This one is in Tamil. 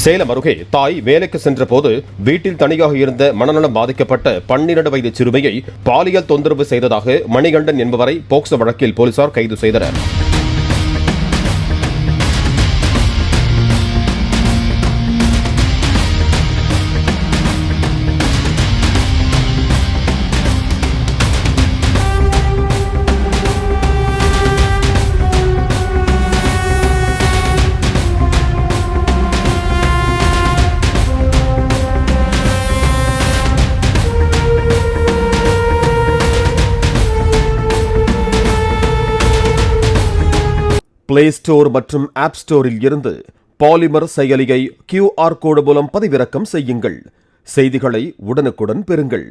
சேலம் அருகே தாய் வேலைக்கு சென்றபோது வீட்டில் தனியாக இருந்த மனநலம் பாதிக்கப்பட்ட 12 வயது சிறுமியை பாலியல் தொந்தரவு செய்ததாக மணிகண்டன் என்பவரை போக்சோ வழக்கில் போலீசார் கைது செய்தனர். பிளே ஸ்டோர் மற்றும் ஆப் ஸ்டோரில் இருந்து பாலிமர் செயலியை QR கோடு மூலம் பதிவிறக்கம் செய்யுங்கள். செய்திகளை உடனுக்குடன் பெறுங்கள்.